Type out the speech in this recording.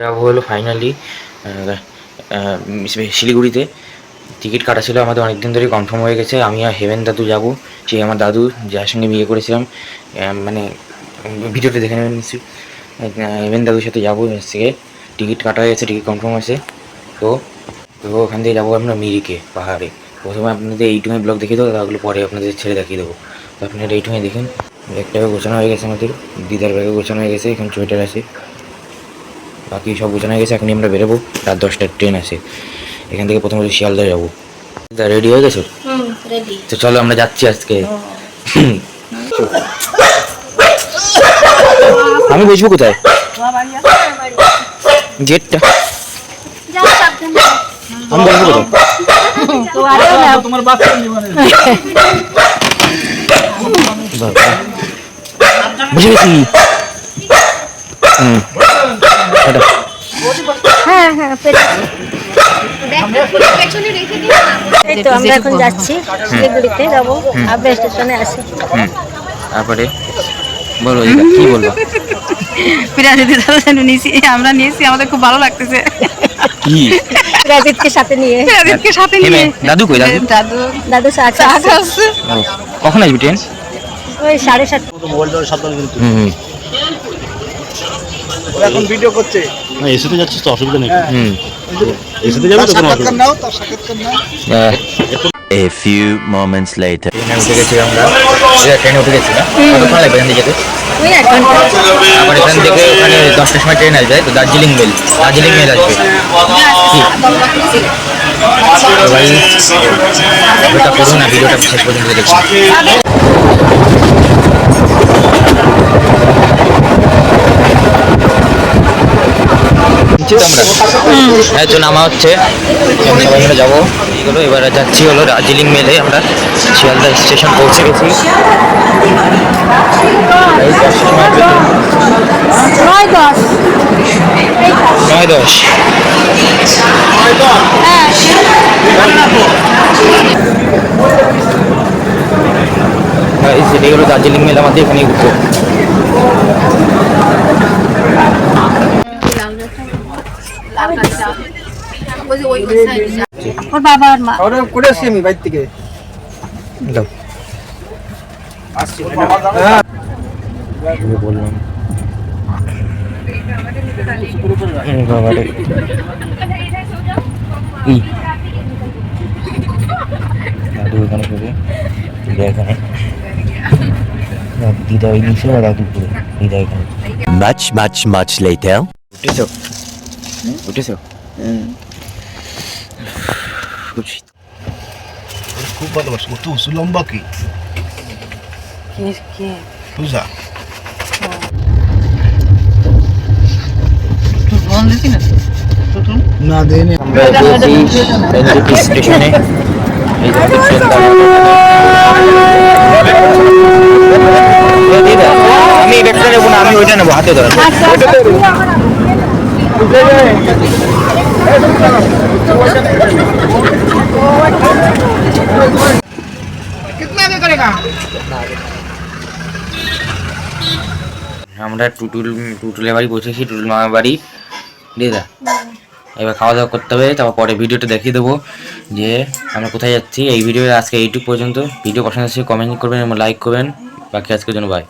যাবো হলো ফাইনালি শিলিগুড়িতে। টিকিট কাটা ছিল আমাদের অনেকদিন ধরেই, কনফার্ম হয়ে গেছে। আমি আর হেমেন দাদু যাবো, সেই আমার দাদু যার সঙ্গে বিয়ে করেছিলাম, মানে ভিডিওটা দেখে নেবেন নিশ্চয়ই। হেমেন দাদুর সাথে যাবো থেকে টিকিট কাটা হয়ে গেছে, টিকিট কনফার্ম আছে। তো তো ওখান থেকে যাবো আমরা মিরিকে পাহাড়ে। প্রথমে আপনাদের এইটুকুই ব্লগ দেখিয়ে দেবো, তাহলে পরে আপনাদের ছেড়ে দেখিয়ে দেবো। তো আপনারা এইটুকুই দেখুন। ব্যাগটা গোছানো হয়ে গেছে আমাদের, দিদার ব্যাগে গোছানো হয়ে গেছে, এখানে সোয়েটার আছে, বাকি সব গোছানো হয়ে গেছে। এখনই আমরা বেরোবো, রাত 10টার ট্রেন আছে এখান থেকে। প্রথমে শিয়ালদা যাবো। রেডি হয়ে গেছো? তো চলো আমরা যাচ্ছি আজকে। আমি বুঝবো কোথায় গেটটা, আমি বলবো কোথায়। তোমার বুঝে গেছি। এই তো আমরা এখন যাচ্ছি শিলিগুড়িতে, যাবো আবরা স্টেশনে আসি। তারপরে বলো কি বলবো। আমরা নিয়েছি, আমাদের খুব ভালো লাগতেছে। কি রাজিতকে সাথে নিয়ে, দাদু কই? দাদু দাদু কখন আসবি ট্রেন? ওই 7:30। মোবাইলটা সাবধান কিন্তু। এখন ভিডিও করছে। না এসিতে যাচ্ছিস তো, অসুবিধা নেই। এসিতে যাবে তো, কোনো অসুবিধা নাও। তার সাক্ষাৎকার নাও। A few moments later. ট্রেনে উঠে গেছি আমরা, ট্রেনে উঠে গেছি না? কতক্ষণ লাগবে এখান থেকে যেতে? ওই 1 ঘন্টা। আবার এখান থেকে ওখানে 10টার সময় ট্রেন আসবে, তো দার্জিলিং মেল আসবে। ভিডিওটা করুন না, ভিডিওটা শেষ পর্যন্ত দেখুন। হ্যাঁ তো নামা হচ্ছে, সবাই মিলে যাবো। এইগুলো এবার যাচ্ছি হলো দার্জিলিং মেলে। আমরা শিয়ালদা স্টেশন পৌঁছে গেছি। 9:10। সেটাই হলো দার্জিলিং মেল, আমাদের এখানেই ঘুরবো। ওর বাবা আর মা করে আসছি আমি বাইর থেকে। বললাম দাদু এখানে করে, দিদা এখানে, দিদা ওই নিচে, দাদু করে, দিদা এখানে। Much later. উঠেছো? উঠেছো? খুব ভালোবাসি। ও তো উঁচু লম্বা কি পূজা। না দেয়নি। আমরা এসেছি এনজেপি স্টেশনে। আমি এই ব্যাগটা নেবো না, আমি ওইটা নেবো, হাতে ধরা। আমরা টুটুলের বাড়ি পৌঁছেছি, টুটুল মামার বাড়ি। দিদা এবার খাওয়া দাওয়া করতে হবে, তারপর পরে ভিডিওটা দেখিয়ে দেবো যে আমরা কোথায় যাচ্ছি। এই ভিডিও আজকে এইটুকু পর্যন্ত। ভিডিও পছন্দ হচ্ছে কমেন্ট করবেন এবং লাইক করবেন। বাকি আজকের জন্য বাই।